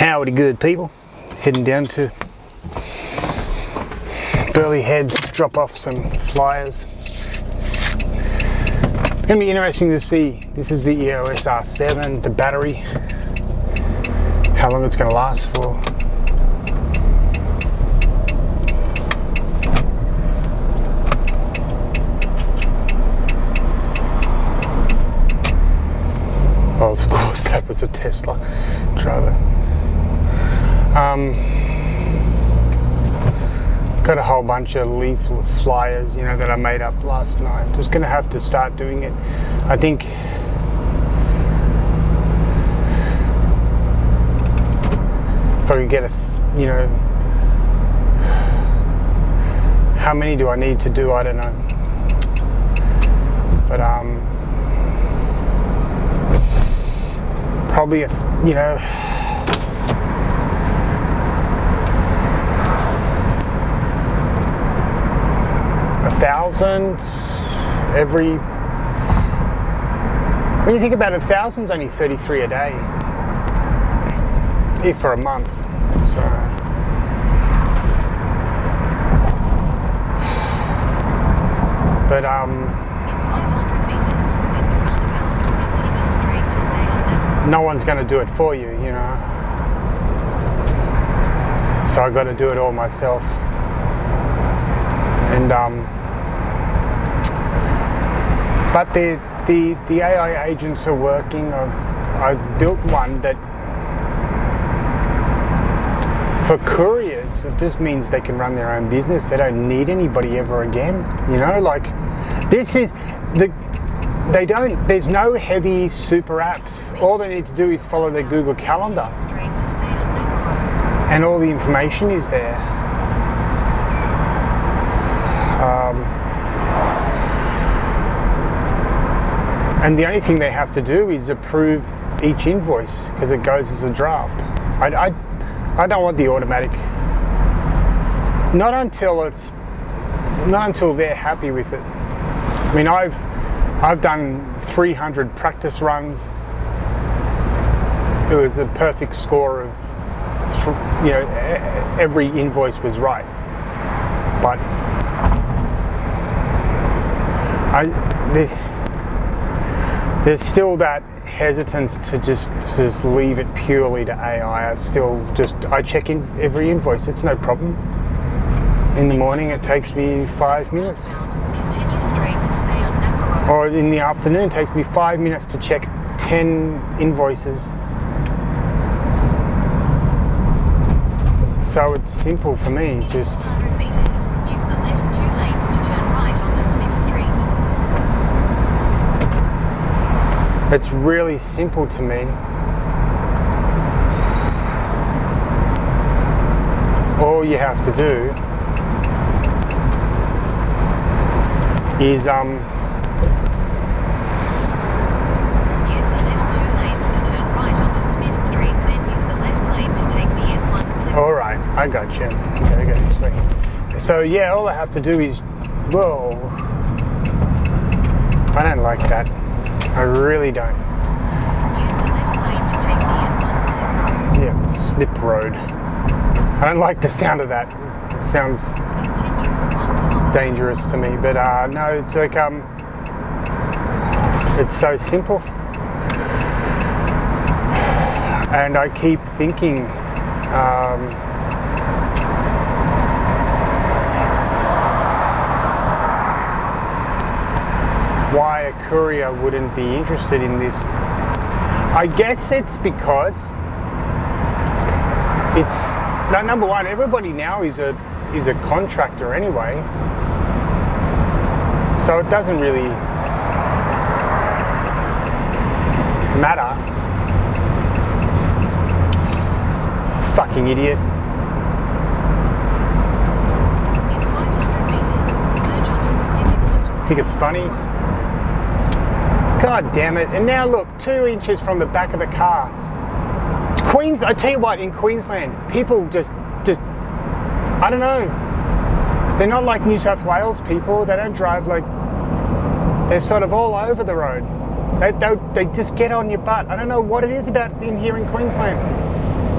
Howdy good people, heading down to Burleigh Heads to drop off some flyers. It's going to be interesting to see. This is the EOS R7, the battery, how long it's going to last for. Oh, of course that was a Tesla driver. Got a whole bunch of leaflet flyers, that I made up last night. Just gonna have to start doing it. I think if I could get how many do I need to do? I don't know. But probably 1,000 every. When you think about it, 1,000's only 33 a day, if for a month. So, but in 500 meters, hit the roundabout, continue straight to stay on level. No one's going to do it for you, So I got to do it all myself. And but the AI agents are working. I've built one that for couriers, it just means they can run their own business. They don't need anybody ever again. This is there's no heavy super apps. All they need to do is follow their Google Calendar, Straight to stay on level. and all the information is there. And the only thing they have to do is approve each invoice because it goes as a draft. I don't want the automatic. Not until they're happy with it. I mean, I've done 300 practice runs. It was a perfect score of, every invoice was right. But there's still that hesitance to just leave it purely to AI. I check in every invoice. It's no problem. In the morning, it takes me 5 minutes. Continue straight to stay on level. Or in the afternoon, it takes me 5 minutes to check 10 invoices. So it's simple for me. Just 100 meters, use the left 2 lanes to turn right onto Smith Street. it's really simple to me. All you have to do is use the left 2 lanes to turn right onto Smith Street, then use the left lane to take the M1 slip. all right, I got you. Okay, go this way. So yeah, all I have to do is, whoa, I don't like that. I really don't. Use the left lane to take the M1 slip. Yeah, slip road. I don't like the sound of that. It sounds Continue for 1 kilometer. dangerous to me, but no, it's like it's so simple. And I keep thinking why a courier wouldn't be interested in this. I guess it's because it's number one, everybody now is a contractor anyway, so it doesn't really matter. Fucking idiot. In 500 meters, merge onto Pacific Motorway. Think it's funny? God damn it. And now look, 2 inches from the back of the car. I tell you what, in Queensland, people just, I don't know. They're not like New South Wales people. They don't drive like, they're sort of all over the road. They just get on your butt. I don't know what it is about in here in Queensland.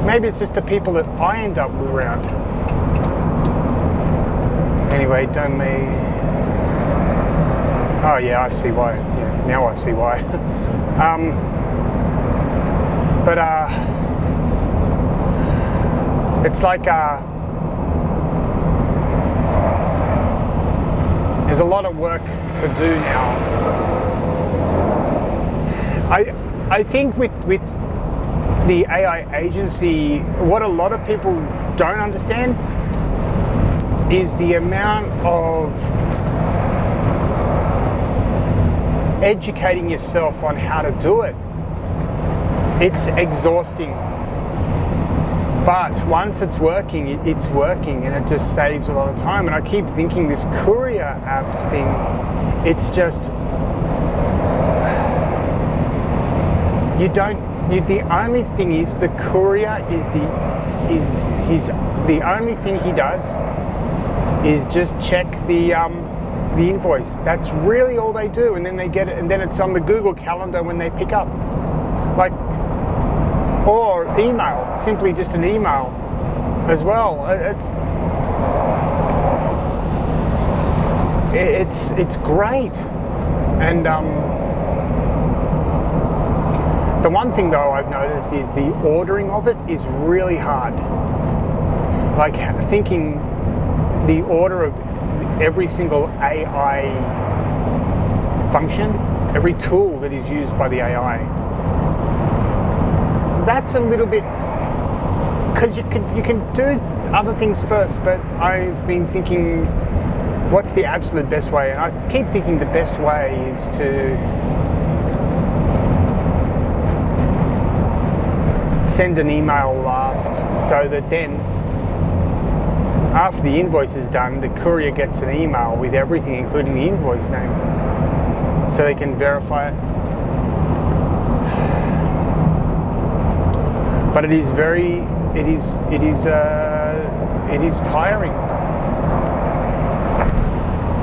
maybe it's just the people that I end up around. Anyway, don't me. Oh yeah, I see why. Yeah, now I see why. But it's like there's a lot of work to do now. I think with the AI agency, what a lot of people don't understand is the amount of educating yourself on how to do it. It's exhausting. But once it's working, it's working, and it just saves a lot of time. And I keep thinking this courier app thing, it's just, the only thing is the courier the only thing he does is just check the invoice. That's really all they do, and then they get it, and then it's on the Google Calendar when they pick up. Like, or email, simply just an email as well. It's great. And the one thing though I've noticed is the ordering of it is really hard. Like thinking the order of every single AI function, every tool that is used by the AI. That's a little bit, because you can do other things first, but I've been thinking, what's the absolute best way? And I keep thinking the best way is to send an email last, so that then after the invoice is done, the courier gets an email with everything, including the invoice name, so they can verify it. But it is tiring,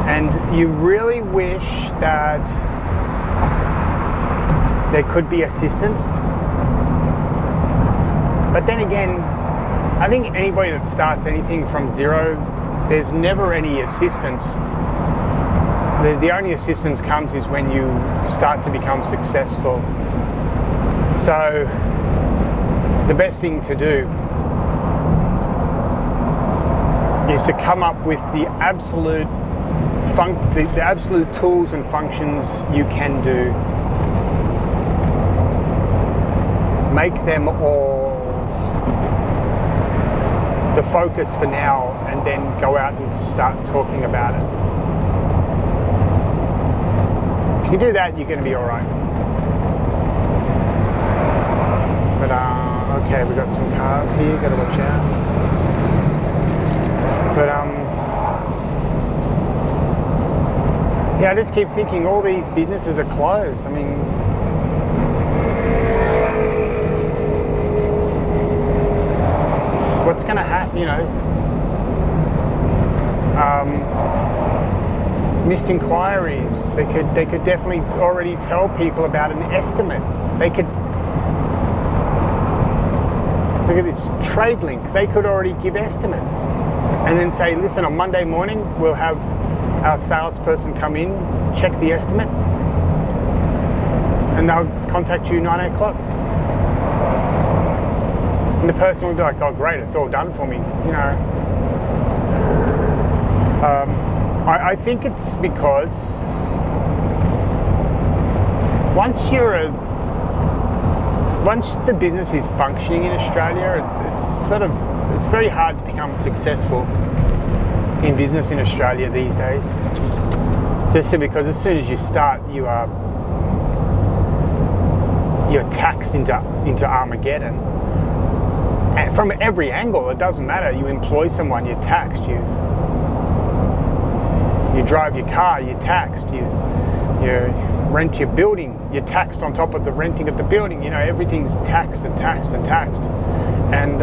and you really wish that there could be assistance. But then again, I think anybody that starts anything from zero, there's never any assistance. The only assistance comes is when you start to become successful. So the best thing to do is to come up with the absolute the absolute tools and functions you can do. Make them all the focus for now, and then go out and start talking about it. If you do that, you're going to be all right. But okay, we've got some cars here, got to watch out. But yeah, I just keep thinking all these businesses are closed. I mean, what's going to happen, you know? Missed inquiries. They could definitely already tell people about an estimate. They could look at this trade link. They could already give estimates, and then say, "Listen, on Monday morning we'll have our salesperson come in, check the estimate, and they'll contact you 9 o'clock." And the person will be like, "Oh, great, it's all done for me," you know. I think it's because once the business is functioning in Australia, it's very hard to become successful in business in Australia these days. Just because as soon as you start, you're taxed into Armageddon. And from every angle, it doesn't matter. You employ someone, you're taxed. You drive your car, you're taxed. You rent your building, you're taxed on top of the renting of the building. You know, everything's taxed and taxed and taxed. And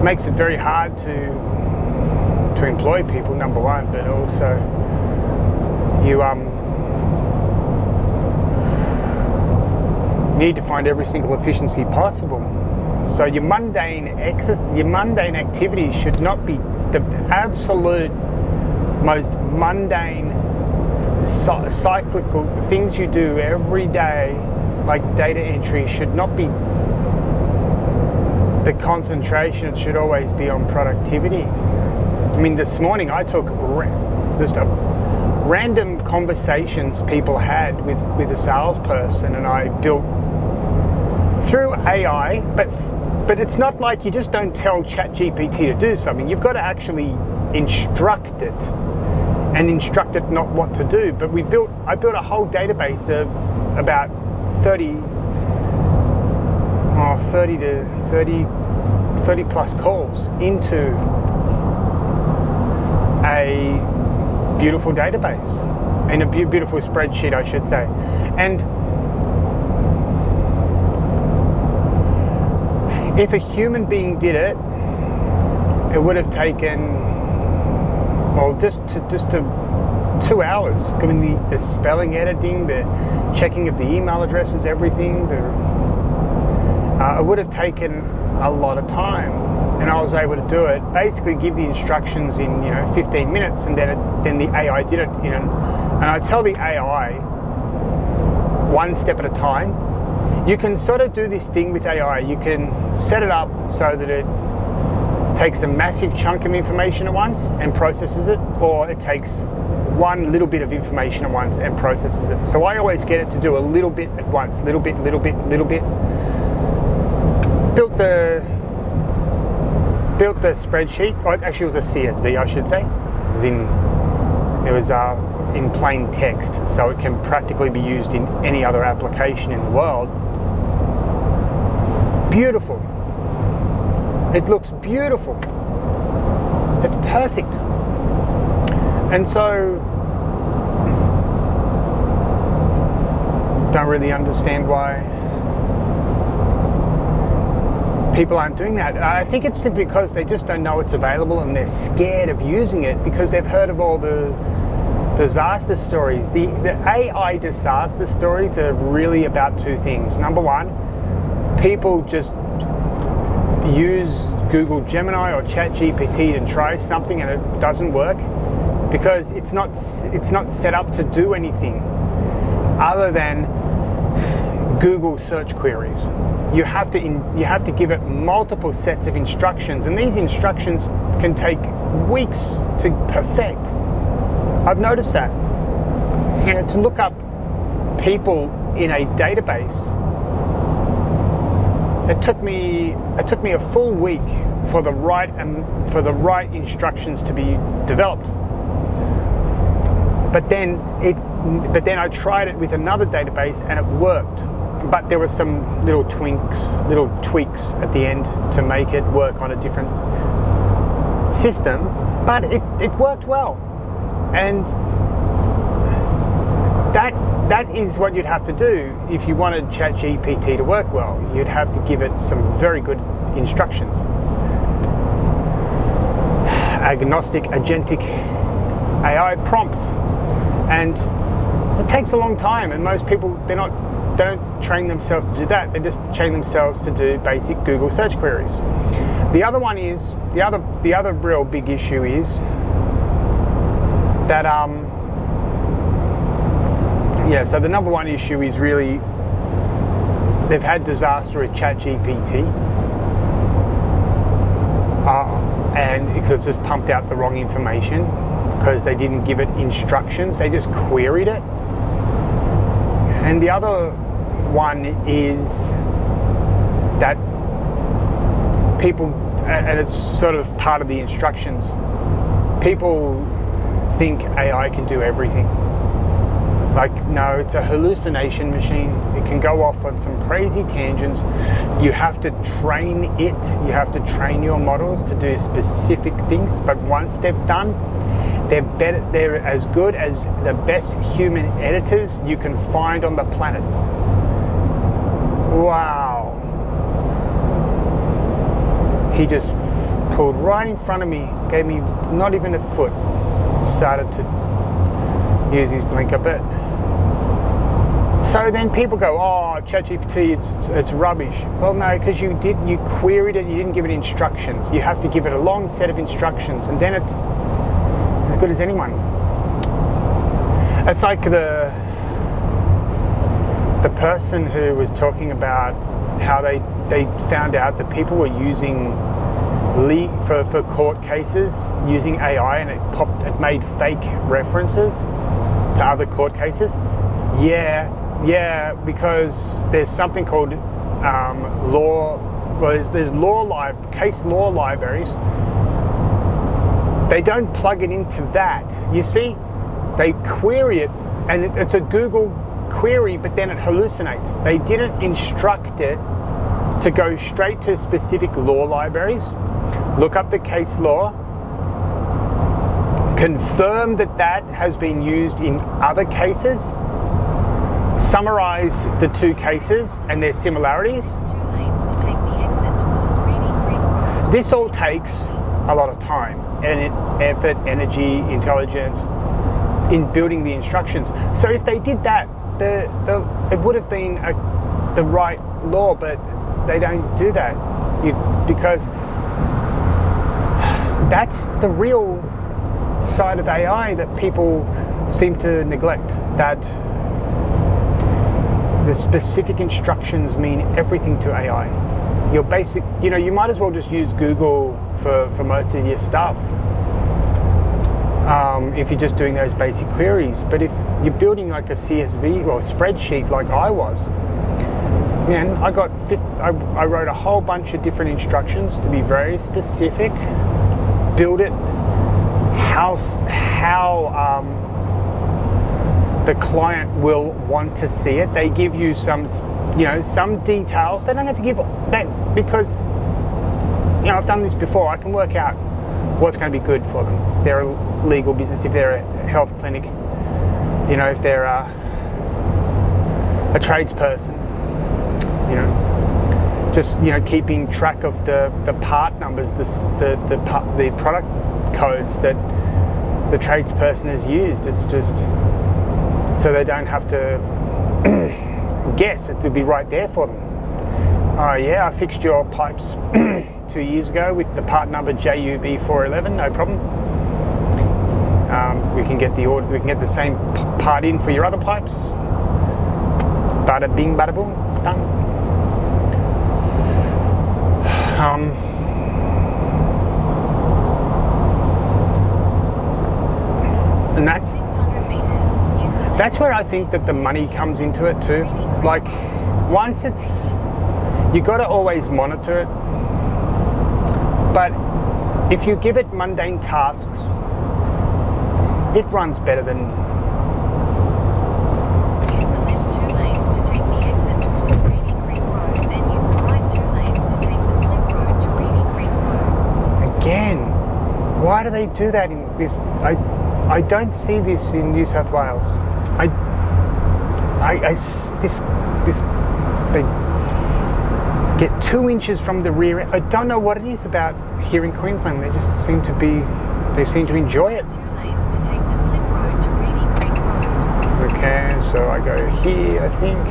makes it very hard to employ people, number one, but also need to find every single efficiency possible. So your mundane activities should not be the absolute most mundane cyclical things you do every day, like data entry, should not be the concentration. It should always be on productivity. I mean, this morning I took just a random conversations people had with a salesperson, and I built through AI, but it's not like you just don't tell ChatGPT to do something. You've got to actually instruct it, and instruct it not what to do. But I built a whole database of about 30 plus calls into a beautiful database, in a beautiful spreadsheet, I should say. And if a human being did it, it would have taken, well, just to 2 hours. I mean, the spelling editing, the checking of the email addresses, everything. It would have taken a lot of time, and I was able to do it. Basically, give the instructions in 15 minutes, and then the AI did it and I tell the AI one step at a time. You can sort of do this thing with AI. You can set it up so that it takes a massive chunk of information at once and processes it, or it takes one little bit of information at once and processes it. So I always get it to do a little bit at once, little bit. Built the spreadsheet. Actually, it was a CSV, I should say. It was in plain text, so it can practically be used in any other application in the world. Beautiful. It looks beautiful. It's perfect. And so, don't really understand why people aren't doing that. I think it's simply because they just don't know it's available, and they're scared of using it because they've heard of all the disaster stories. The AI disaster stories are really about two things. Number one, people just use Google Gemini or ChatGPT and try something and it doesn't work because it's not set up to do anything other than Google search queries. You have to give it multiple sets of instructions, and these instructions can take weeks to perfect. I've noticed that. To look up people in a database, it took me a full week for the right instructions to be developed. But then I tried it with another database and it worked. But there were some little tweaks at the end to make it work on a different system. But it worked well. And that is what you'd have to do if you wanted ChatGPT to work well. You'd have to give it some very good instructions. Agnostic, agentic AI prompts. And it takes a long time, and most people, they don't train themselves to do that. They just train themselves to do basic Google search queries. The other one is, the other real big issue is that so the number one issue is really they've had disaster with ChatGPT, and because it's just pumped out the wrong information because they didn't give it instructions, they just queried it. And the other one is that people, and it's sort of part of the instructions, people think AI can do everything. Like, no, it's a hallucination machine. It can go off on some crazy tangents. You have to train it. You have to train your models to do specific things. But once they've done, they're better. They're as good as the best human editors you can find on the planet. Wow. He just pulled right in front of me, gave me not even a foot, started to use his blinker, but So then people go, oh, ChatGPT, it's rubbish. Well, no, because you queried it, you didn't give it instructions. You have to give it a long set of instructions, and then it's as good as anyone. It's like the person who was talking about how they found out that people were using for court cases using AI, and it made fake references to other court cases. Yeah, because there's something called there's case law libraries. They don't plug it into that. You see, they query it, and it's a Google query, but then it hallucinates. They didn't instruct it to go straight to specific law libraries, look up the case law, confirm that has been used in other cases, summarize the two cases and their similarities. 2 lanes to take the exit towards Reedy Creek Road. This all takes a lot of time and effort, energy, intelligence in building the instructions. So if they did that, it would have been the right law, but they don't do that because that's the real side of AI that people seem to neglect, that the specific instructions mean everything to AI. Your basic, you might as well just use Google for most of your stuff if you're just doing those basic queries. But if you're building like a CSV or spreadsheet like I was, man, I wrote a whole bunch of different instructions to be very specific, build it how the client will want to see it. They give you some details. They don't have to give that because, I've done this before. I can work out what's going to be good for them. If they're a legal business, if they're a health clinic, if they're a tradesperson, just keeping track of the part numbers, the product codes that the tradesperson has used. It's just so they don't have to guess. It would be right there for them. Oh yeah, I fixed your pipes 2 years ago with the part number JUB411, no problem. We can get the order. We can get the same part in for your other pipes. Bada bing, bada boom, done. And that's 600 meters. Use the that's where I think that the money comes into it too. Like once you got to always monitor it. But if you give it mundane tasks, it runs better than. Use the left 2 lanes to take the exit towards Reedy Creek Road. Then use the right 2 lanes to take the slip road to Reedy Creek Road. Again, why do they do that in this? I don't see this in New South Wales. They get 2 inches from the rear end. I don't know what it is about here in Queensland. They just seem to enjoy it. 2 lanes to take the slip road to Reedy Creek Road. Okay, so I go here, I think.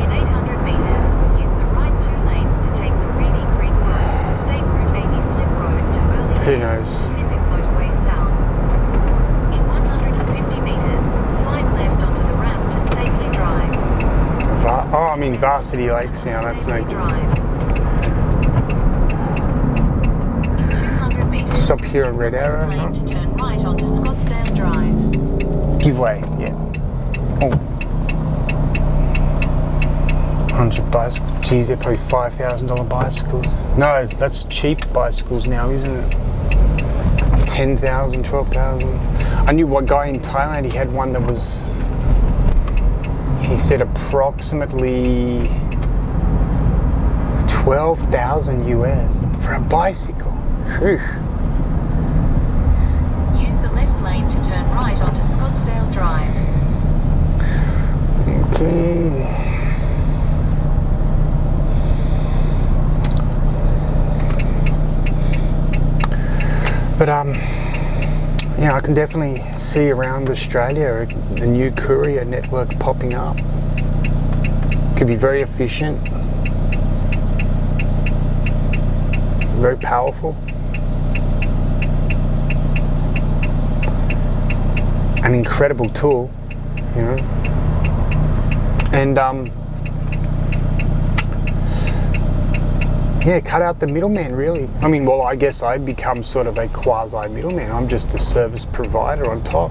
In 800 meters, use the right 2 lanes to take the Reedy Creek Road, State Route 80 slip road to Burleigh Who Hills, knows? Pacific Motorway South. In 150 meters, slide left onto the ramp to Stapley Drive. Varsity Lakes. Yeah, that's no good. Drive. In 200 meters, Stop here at use Red the left Arrow, lane no? to turn right onto Scottsdale Drive. Give way, yeah. Oh. 100 bicycles. Geez, they're probably $5,000 bicycles. No, that's cheap bicycles now, isn't it? 10,000, 12,000. I knew one guy in Thailand, he had one that was, he said approximately 12,000 US for a bicycle. Whew. Use the left lane to turn right onto Scottsdale Drive. Okay. But Yeah, I can definitely see around Australia a new courier network popping up. Could be very efficient, very powerful, an incredible tool, you know. And yeah, cut out the middleman, really. I mean, well, I guess I'd become sort of a quasi middleman. I'm just a service provider on top.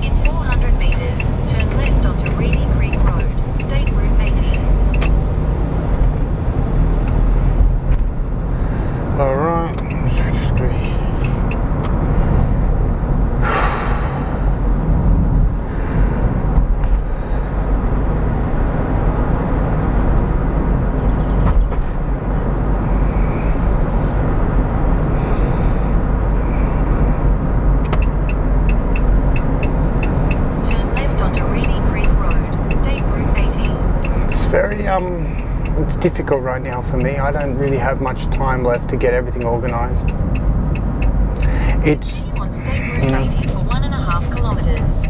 In 400 meters, turn left onto Reedy Creek Road, State Route 80. All right, so just go here. Turn left onto Reedy Creek Road, State Route 80. It's very it's difficult right now for me. I don't really have much time left to get everything organized. It's, Continue on State Route you know, 80 for 1.5 kilometers.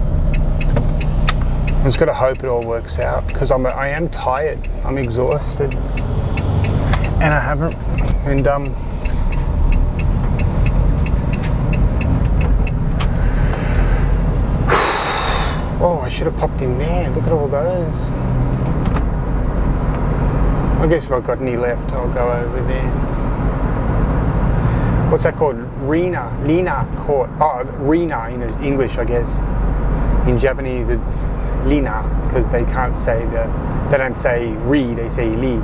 I just gotta hope it all works out, because I am tired. I'm exhausted, and I haven't. And oh, I should have popped in there. Look at all those. I guess if I've got any left, I'll go over there. What's that called? Lina Court. Oh, Rena in English, I guess. In Japanese, it's Lina, because they can't say they don't say Ri, they say Li.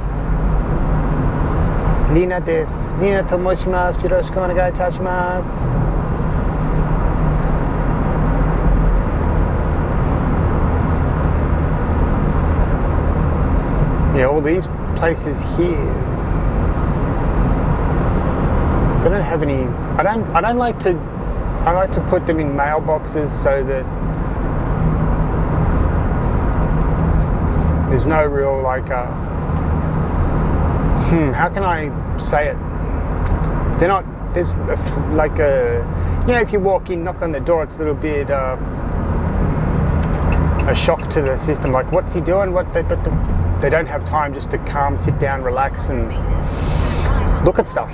Lina desu. Lina tomoshimasu. Yoroshiku onegai itashimasu. Yeah, all these places here, they don't have any. I don't like to. I like to put them in mailboxes so that there's no real like. How can I say it? They're not. There's like a. You know, if you walk in, knock on the door, it's a little bit a shock to the system. Like, what's he doing? They don't have time just to calm, sit down, relax, and look at stuff.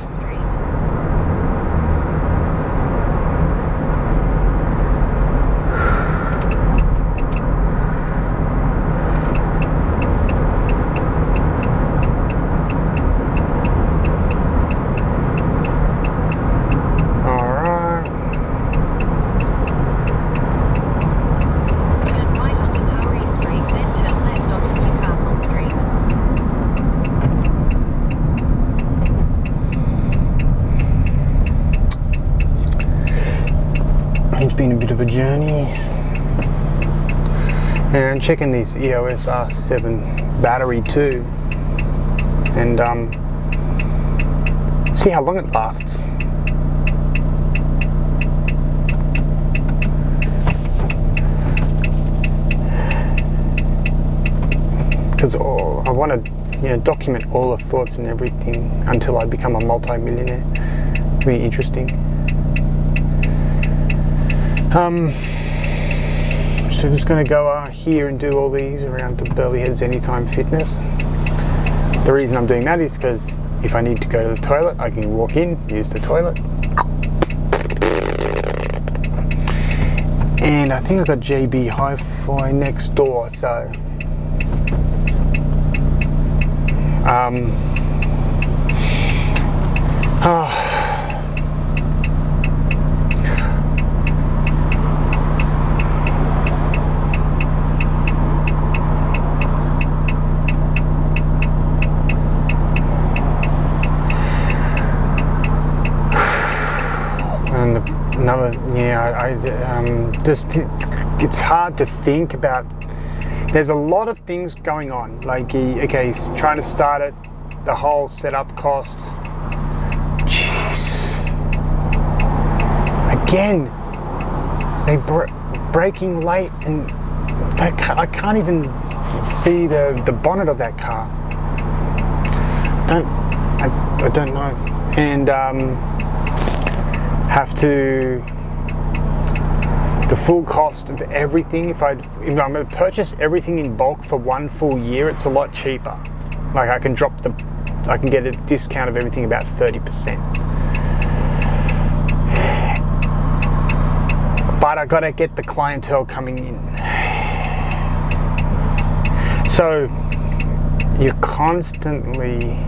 It's been a bit of a journey, and I'm checking this EOS R7 battery too, and see how long it lasts. Because I want to, document all the thoughts and everything until I become a multi-millionaire. It'll be interesting. So just going to go here and do all these around the Burleigh Anytime Fitness. The reason I'm doing that is because if I need to go to the toilet, I can walk in, use the toilet. And I think I've got JB Hi-Fi next door, so it's hard to think about. There's a lot of things going on. Like, he's trying to start it, the whole setup cost. Jeez. Again, they braking late, and I can't even see the bonnet of that car. I don't know. And have to, the full cost of everything, if I'm going to purchase everything in bulk for one full year, it's a lot cheaper. Like I can get a discount of everything about 30%. But I gotta get the clientele coming in. So you're constantly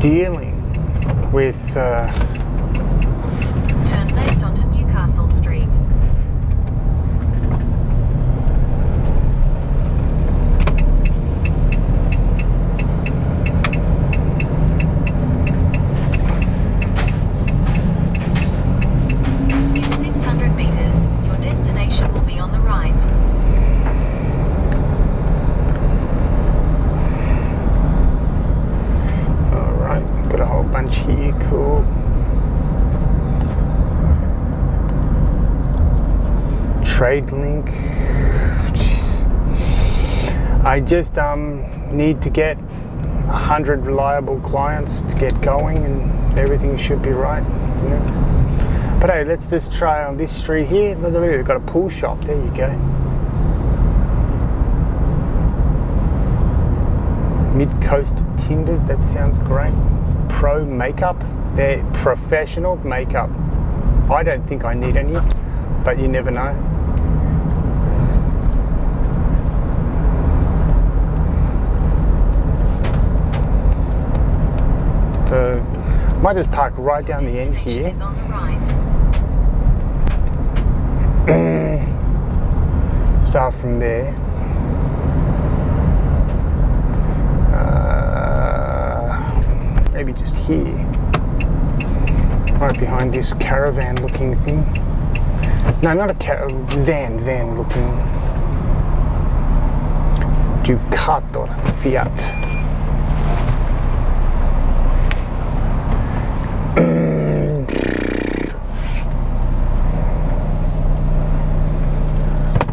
dealing with Turn left onto Newcastle Street. In 600 meters, your destination will be on the right. Alright, got a whole bunch here, cool. Trade link. Jeez. I just need to get 100 reliable clients to get going and everything should be right. Yeah. But hey, let's just try on this street here. Look, we've got a pool shop. There you go. Mid-Coast Timbers, that sounds great. Pro Makeup, they're professional makeup. I don't think I need any, but you never know. So, might just park right down the end here. Is on the right. Start from there. Maybe just here, right behind this caravan looking thing. No, not a van looking. Ducato Fiat.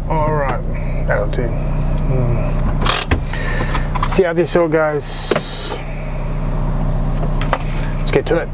Alright, that'll do. See how this all goes. Let's get to it.